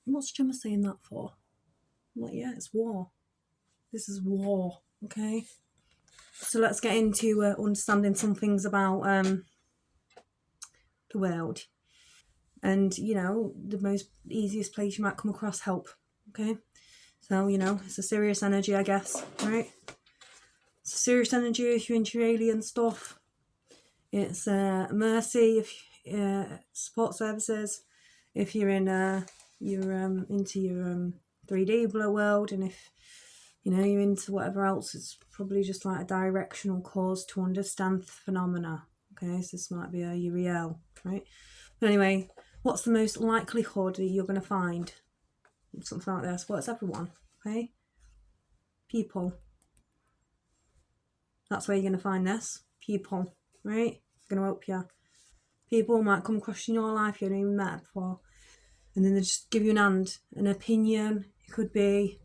What's Gemma saying that for? I'm like, yeah, it's war. This is war, okay? So let's get into understanding some things about the world. And, you know, the most easiest place you might come across help, okay? So, you know, it's a serious energy, I guess, right? It's a serious energy if you're into alien stuff. It's mercy if support services. If you're in you're into your 3D blur world, and if you know you're into whatever else, it's probably just like a directional cause to understand phenomena. Okay, so this might be a Uriel, right? But anyway, what's the most likelihood that you're going to find something like this? Well, it's everyone. Okay, people. That's where you're going to find this. People, right? Going to help you. People might come across in your life you haven't even met before, and then they just give you an opinion. It could be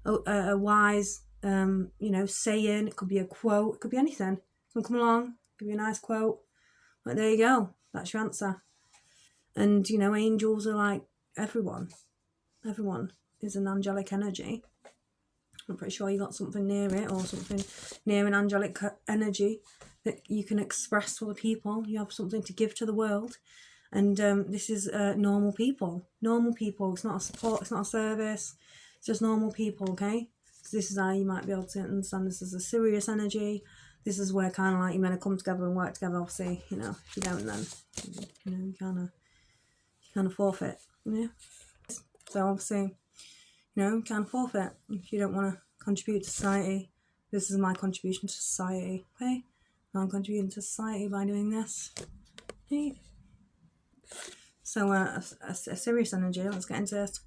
a wise, you know, saying. It could be a quote. It could be anything. Someone come along, give you a nice quote. Like, there you go. That's your answer. And, you know, angels are like everyone. Everyone is an angelic energy. I'm pretty sure you got something near it, or something near an angelic energy that you can express to other people. You have something to give to the world. And this is normal people. Normal people. It's not a support. It's not a service. It's just normal people, okay? So this is how you might be able to understand this as a serious energy. This is where kind of like you're meant to come together and work together. Obviously, you know, if you don't, then you know you kind of forfeit. Yeah. So obviously, you know, you kind of forfeit if you don't want to contribute to society. This is my contribution to society. Okay, I'm contributing to society by doing this. Okay. So a serious energy. Let's get into it.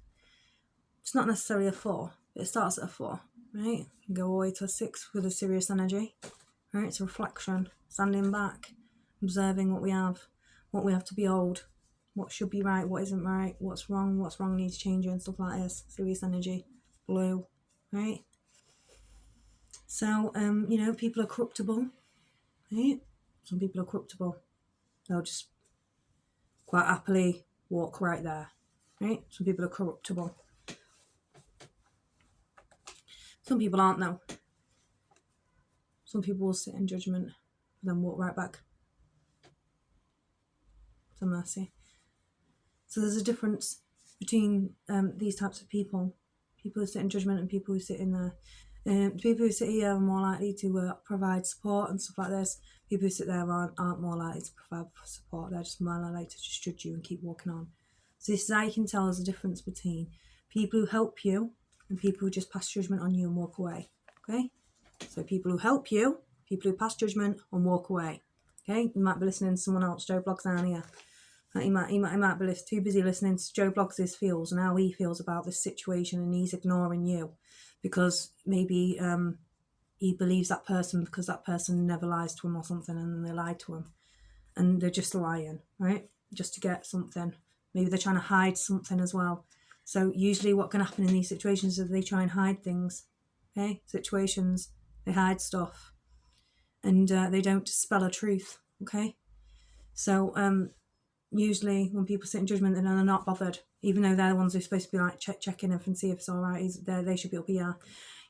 It's not necessarily a 4. It starts at a 4, right? You can go all the way to a 6 with a serious energy, right? It's a reflection, standing back, observing what we have to behold, what should be right, what isn't right, what's wrong needs changing, stuff like this. Serious energy, blue, right? So, you know, people are corruptible, right? Some people are corruptible. They'll just quite happily walk right there, right? Some people are corruptible. Some people aren't, though. Some people will sit in judgment and then walk right back to mercy. So there's a difference between these types of people. People who sit in judgment and people who sit in there. People who sit here are more likely to provide support and stuff like this. People who sit there aren't more likely to provide support. They're just more likely to just judge you and keep walking on. So this is how you can tell there's a difference between people who help you and people who just pass judgment on you and walk away. Okay? So people who help you, people who pass judgment and walk away. Okay? You might be listening to someone else, Joe Bloggs down here. He might be too busy listening to Joe Bloggs' feels and how he feels about this situation, and he's ignoring you because maybe he believes that person because that person never lies to him or something, and then they lied to him and they're just lying, right? Just to get something. Maybe they're trying to hide something as well. So usually what can happen in these situations is they try and hide things. Okay? Situations, they hide stuff and they don't spell a truth. Okay? So usually when people sit in judgment, then they're not bothered, even though they're the ones who are supposed to be like checking if and see if it's all right. They should be up here,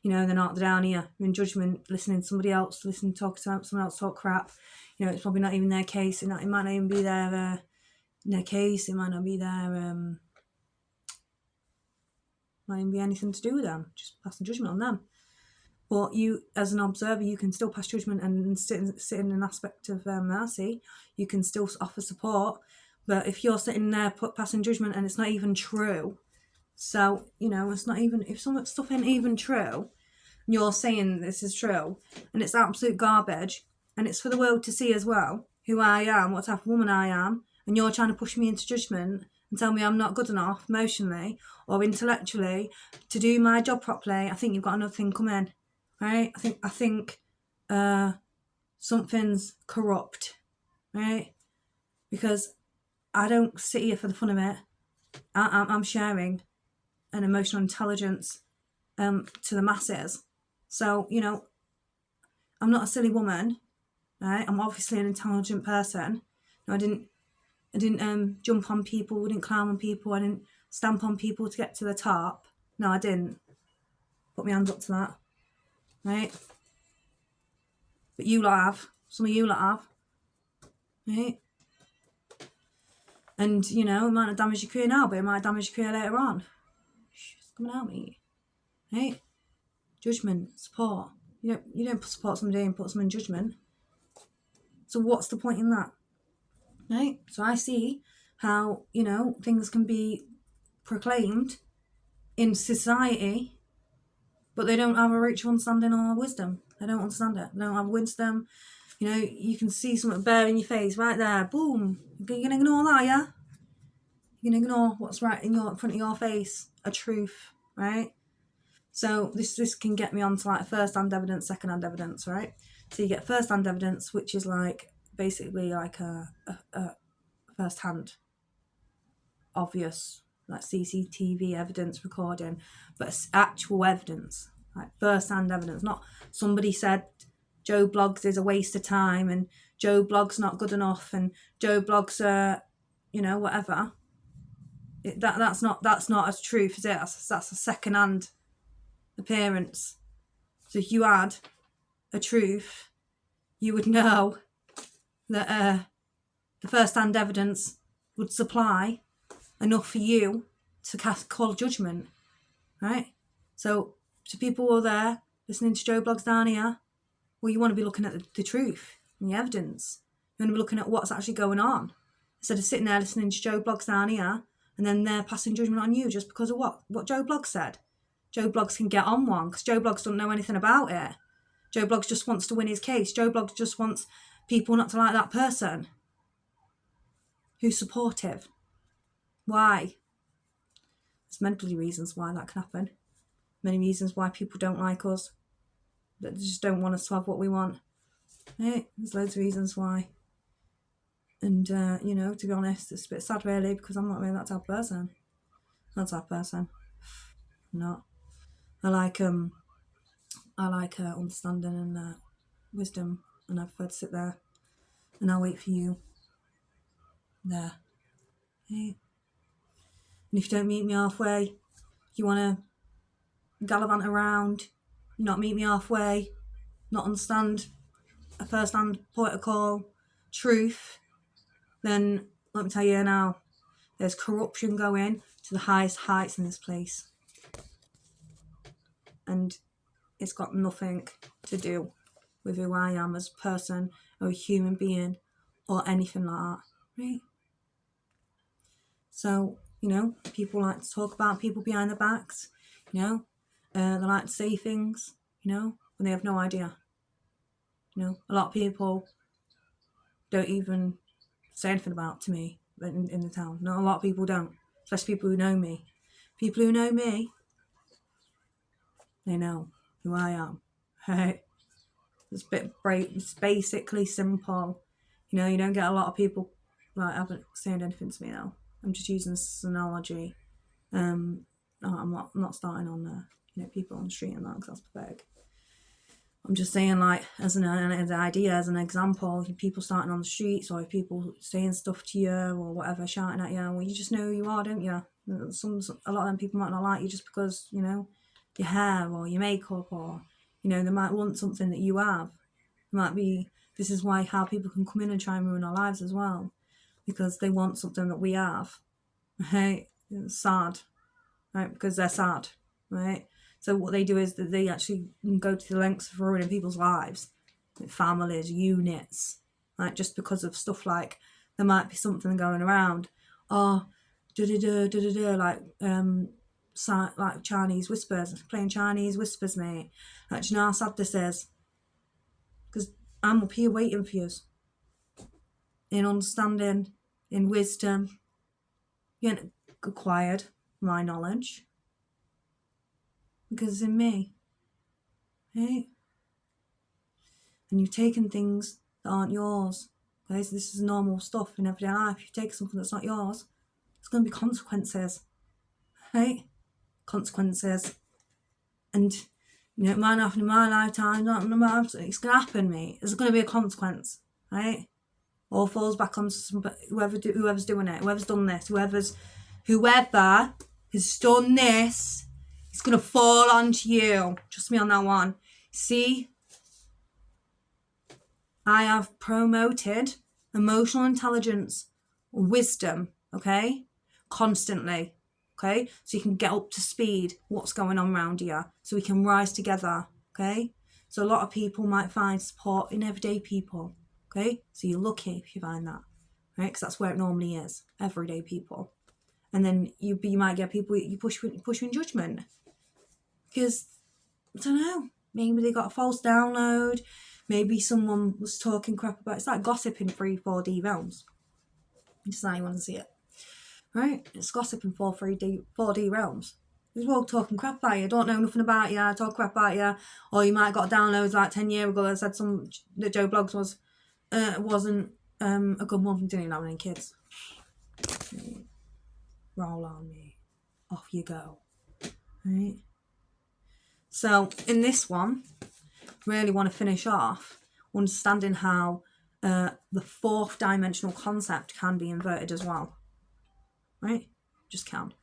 you know. They're not. They're down here. They're in judgment, listening to somebody else, talk to someone else talk crap. You know, it's probably not even their case. It might not even be their case. It might not be their might even be anything to do with them. Just passing judgment on them. But you, as an observer, you can still pass judgment and sit in an aspect of mercy. You can still offer support. But if you're sitting there passing judgment and it's not even true, so, you know, it's not even, if some stuff ain't even true, and you're saying this is true, and it's absolute garbage, and it's for the world to see as well, who I am, what type of woman I am, and you're trying to push me into judgment and tell me I'm not good enough emotionally or intellectually to do my job properly, I think you've got another thing coming, right? I think something's corrupt, right? Because I don't sit here for the fun of it. I'm sharing an emotional intelligence to the masses. So, you know, I'm not a silly woman, right? I'm obviously an intelligent person. I didn't jump on people. I didn't clown on people. I didn't stamp on people to get to the top. No, I didn't. Put my hands up to that. Right? But you lot have. Some of you lot have. Right? And, you know, it might not damage your career now, but it might damage your career later on. It's coming out, mate. Right? Judgment, support. You don't support somebody and put someone in judgment. So what's the point in that? Right? So I see how, you know, things can be proclaimed in society, but they don't have a reach of understanding or wisdom. They don't understand it. They don't have wisdom. You know, you can see something bare in your face right there. Boom. You're going to ignore that, yeah? You're going to ignore what's right in front of your face. A truth, right? So this can get me on to like first-hand evidence, second-hand evidence, right? So you get first-hand evidence, which is like basically like a first-hand, obvious, like CCTV evidence recording, but it's actual evidence, like first-hand evidence, not somebody said Joe Bloggs is a waste of time and Joe Bloggs not good enough and Joe Bloggs you know, whatever. That's not as truth, is it? That's a second-hand appearance. So if you had a truth, you would know that the first-hand evidence would supply enough for you to call judgment, right? So to people who are there listening to Joe Bloggs down here, well, you want to be looking at the truth and the evidence. You want to be looking at what's actually going on instead of sitting there listening to Joe Bloggs down here and then they're passing judgment on you just because of what Joe Bloggs said. Joe Bloggs can get on one because Joe Bloggs doesn't know anything about it. Joe Bloggs just wants to win his case. Joe Bloggs just wants people not to like that person who's supportive. Why? There's mentally reasons why that can happen. Many reasons why people don't like us. They just don't want us to have what we want. Right? There's loads of reasons why. And, you know, to be honest, it's a bit sad really because I'm not really that type of person. Not that type of person. I'm not. I like understanding and wisdom, and I prefer to sit there and I'll wait for you there. Hey. And if you don't meet me halfway, you want to gallivant around, not meet me halfway, not understand a first-hand point of call, truth, then let me tell you now, there's corruption going to the highest heights in this place. And it's got nothing to do with who I am as a person or a human being or anything like that, right? So, you know, people like to talk about people behind their backs, you know, they like to say things, you know, when they have no idea. You know, a lot of people don't even say anything about to me in the town. Not a lot of people don't, especially people who know me. People who know me, they know who I am. Right? It's basically simple. You know, you don't get a lot of people like haven't said anything to me though. I'm just using this as an analogy. I'm not starting on you know, people on the street and that because that's pathetic. I'm just saying, like, as an idea, as an example, people starting on the streets or people saying stuff to you or whatever, shouting at you, well, you just know who you are, don't you? A lot of them people might not like you just because, you know, your hair or your makeup or, you know, they might want something that you have. It might be, this is why how people can come in and try and ruin our lives as well, because they want something that we have, right? It's sad, right? Because they're sad, right? So what they do is that they actually go to the lengths of ruining people's lives, like families, units, like just because of stuff like there might be something going around, like like Chinese whispers, playing Chinese whispers, mate. Like, do you know how sad this is? Because I'm up here waiting for you, in understanding, in wisdom. You ain't acquired my knowledge. Because it's in me, right? And you've taken things that aren't yours. Guys, this is normal stuff in everyday life. If you take something that's not yours, there's going to be consequences, right? Consequences. And, you know, it might not happen in my lifetime, it's going to happen, mate. There's going to be a consequence, right? All falls back on whoever's doing it, whoever's done this, whoever's Whoever has done this, it's going to fall onto you. Trust me on that one. See, I have promoted emotional intelligence, wisdom, okay? Constantly, okay? So you can get up to speed what's going on around you, so we can rise together, okay? So a lot of people might find support in everyday people, okay? So you're lucky if you find that, right? Because that's where it normally is, everyday people. And then you might get people you push in judgment. Because, I don't know, maybe they got a false download, maybe someone was talking crap about, it's like gossip in 4D realms. Just how you want to see it. Right? It's gossip in 4D realms. There's all talking crap about you, don't know nothing about you, talk crap about you, or you might have got downloads like 10 years ago that said that Joe Blogs wasn't a good mum, didn't even have any kids. Roll on me. Off you go. Right? So in this one, really want to finish off understanding how the fourth dimensional concept can be inverted as well. Right? Just can.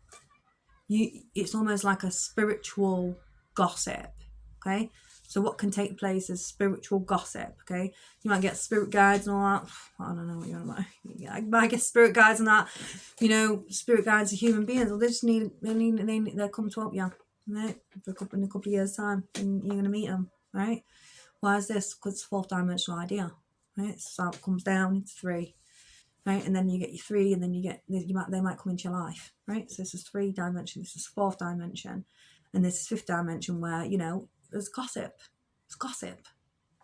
It's almost like a spiritual gossip. Okay? So what can take place is spiritual gossip. Okay? You might get spirit guides and all that. I don't know what you're on about. You might get spirit guides and that. You know, spirit guides are human beings. They just they'll come to help you. Right? In a couple of years' time, and you're gonna meet them. Right? Why is this? Because it's a fourth dimensional idea. Right? So it comes down into 3. Right? And then you get your 3, and then they might come into your life. Right? So this is 3 dimension. This is 4th dimension, and this is 5th dimension where, you know, there's gossip. It's gossip.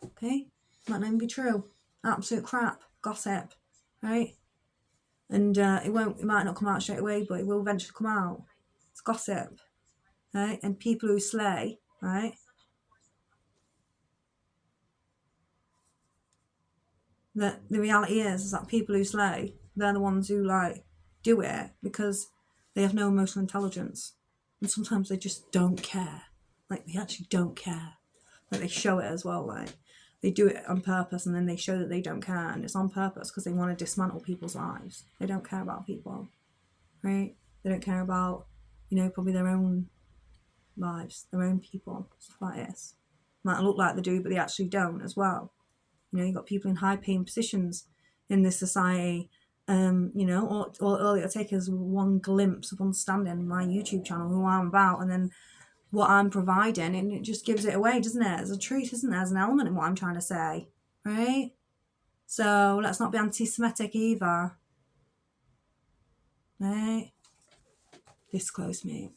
Okay? Might not even be true. Absolute crap. Gossip. Right? And it might not come out straight away, but it will eventually come out. It's gossip. Right? And people who slay, right? The reality is that people who slay, they're the ones who like do it because they have no emotional intelligence, and sometimes they just don't care. Like, they actually don't care. Like, they show it as well. Like, they do it on purpose, and then they show that they don't care, and it's on purpose because they want to dismantle people's lives. They don't care about people, right? They don't care about, you know, probably their own lives, their own people, stuff like this. Might look like they do, but they actually don't as well. You know, you've got people in high-paying positions in this society, you know, or all it'll take is one glimpse of understanding my YouTube channel, who I'm about, and then what I'm providing, and it just gives it away, doesn't it? There's a truth, isn't there? There's an element in what I'm trying to say, right? So let's not be anti-Semitic either, right? This close, mate.